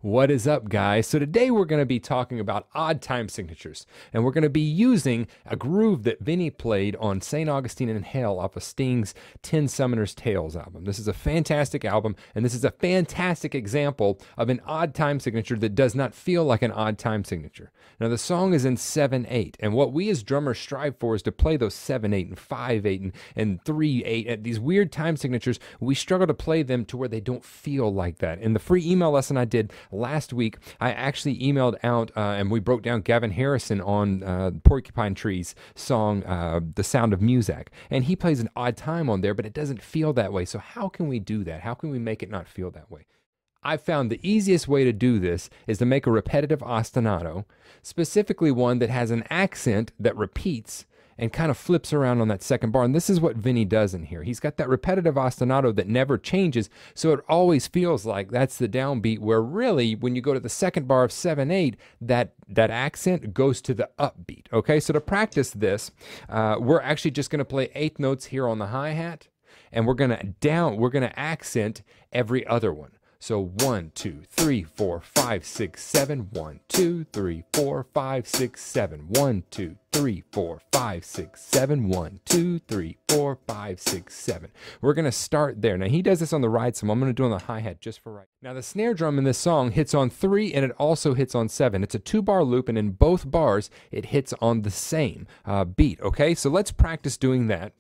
What is up, guys? So today we're going to be talking about odd time signatures, and we're going to be using a groove that Vinnie played on St. Augustine in Hell off of Sting's 10 Summoner's Tales album. This is a fantastic album, and this is a fantastic example of an odd time signature that does not feel like an odd time signature. Now, the song is in 7/8, and what we as drummers strive for is to play those 7/8 and 5/8 and 3/8, and these weird time signatures. We struggle to play them to where they don't feel like that. In the free email lesson I did last week, I actually emailed out and we broke down Gavin Harrison on Porcupine Tree's song, The Sound of Muzak. And he plays an odd time on there, but it doesn't feel that way. So how can we do that? How can we make it not feel that way? I found the easiest way to do this is to make a repetitive ostinato, specifically one that has an accent that repeats and kind of flips around on that second bar. And this is what Vinnie does in here. He's got that repetitive ostinato that never changes, so it always feels like that's the downbeat, where really, when you go to the second bar of 7/8, that accent goes to the upbeat, okay? So to practice this, we're actually just going to play eighth notes here on the hi-hat, and we're going to accent every other one. So 1, 2, 3, 4, 5, 6, 7. 1, 2, 3, 4, 5, 6, 7. 1, 2, 3, 4, 5, 6, 7. 1, 2, 3, 4, 5, 6, 7. We're going to start there. Now, he does this on the right, so I'm going to do on the hi-hat just for right. Now, the snare drum in this song hits on 3, and it also hits on 7. It's a 2-bar loop, and in both bars, it hits on the same beat, okay? So let's practice doing that.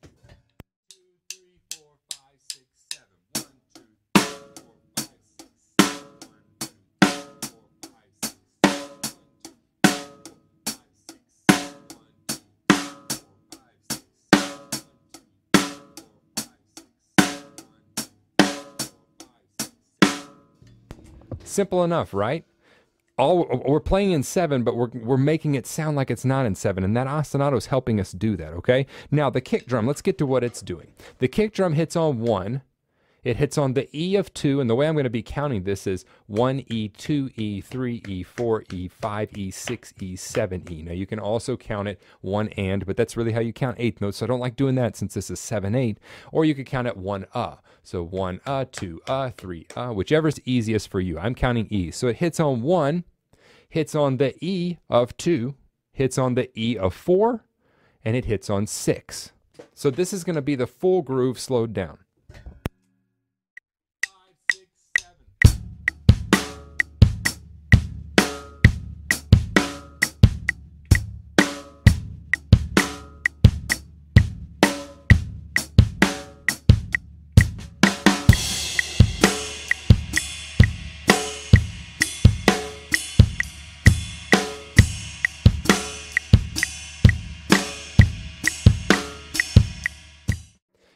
Simple enough, right? We're playing in 7, but we're making it sound like it's not in 7, and that ostinato is helping us do that, okay? Now, the kick drum, let's get to what it's doing. The kick drum hits on 1. It hits on the E of 2, and the way I'm going to be counting this is 1E, 2E, 3E, 4E, 5E, 6E, 7E. Now, you can also count it 1 and, but that's really how you count eighth notes, so I don't like doing that since this is 7/8. Or you could count it 1 So 1 2 3 whichever's easiest for you. I'm counting E. So it hits on 1, hits on the E of 2, hits on the E of 4, and it hits on 6. So this is going to be the full groove slowed down.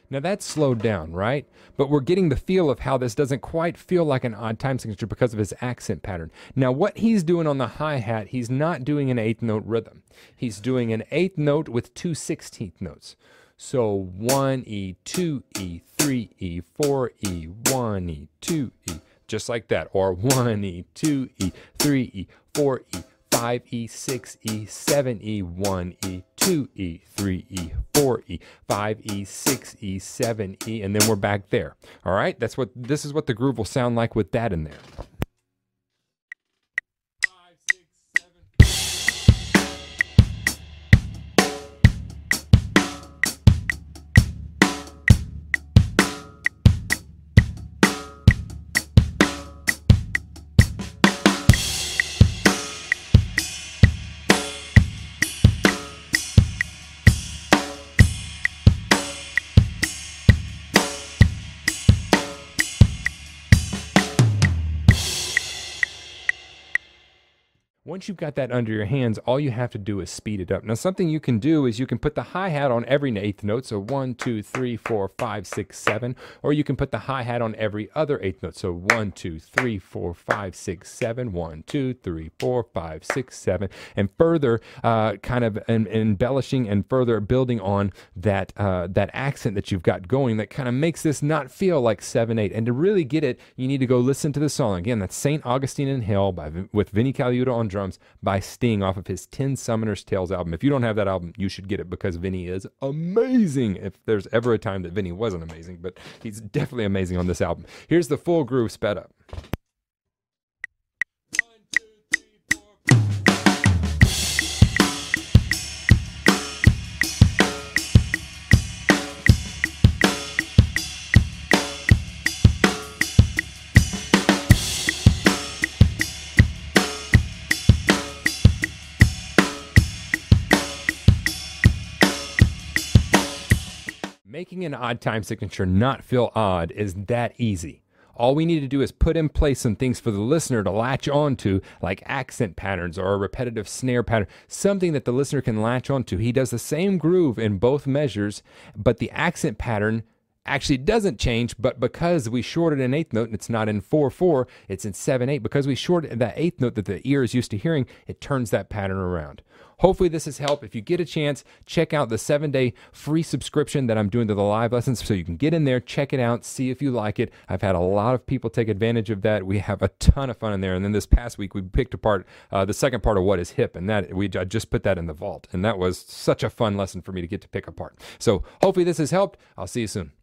Now that's slowed down, right? But we're getting the feel of how this doesn't quite feel like an odd time signature because of his accent pattern. Now what he's doing on the hi-hat, he's not doing an eighth note rhythm. He's doing an eighth note with 2 16th notes. So 1E, 2E, 3E, 4E, 1E, 2E, just like that. Or 1E, 2E, 3E, 4E, 5E, 6E, 7E, 1E, 2E, 3E, 4E, 5E, 6E, 7E, and then we're back there. All right, this is what the groove will sound like with that in there. Once you've got that under your hands, all you have to do is speed it up. Now, something you can do is you can put the hi-hat on every eighth note, so 1, 2, 3, 4, 5, 6, 7, or you can put the hi-hat on every other eighth note, so 1, 2, 3, 4, 5, 6, 7, 1, 2, 3, 4, 5, 6, 7, and further kind of embellishing and further building on that accent that you've got going that kind of makes this not feel like 7/8. And to really get it, you need to go listen to the song. Again, that's St. Augustine in Hell with Vinnie Colaiuta on drums by Sting off of his 10 Summoner's Tales album. If you don't have that album, you should get it because Vinnie is amazing. If there's ever a time that Vinnie wasn't amazing, but he's definitely amazing on this album. Here's the full groove sped up. Making an odd time signature not feel odd is that easy. All we need to do is put in place some things for the listener to latch onto, like accent patterns or a repetitive snare pattern, something that the listener can latch onto. He does the same groove in both measures, but the accent pattern actually doesn't change, but because we shorted an eighth note and it's not in 4/4, it's in 7/8, because we shorted that eighth note that the ear is used to hearing, it turns that pattern around. Hopefully this has helped. If you get a chance, check out the 7-day free subscription that I'm doing to the live lessons, so you can get in there, check it out, see if you like it. I've had a lot of people take advantage of that. We have a ton of fun in there. And then this past week, we picked apart the second part of What is Hip, and I just put that in the vault. And that was such a fun lesson for me to get to pick apart. So hopefully this has helped. I'll see you soon.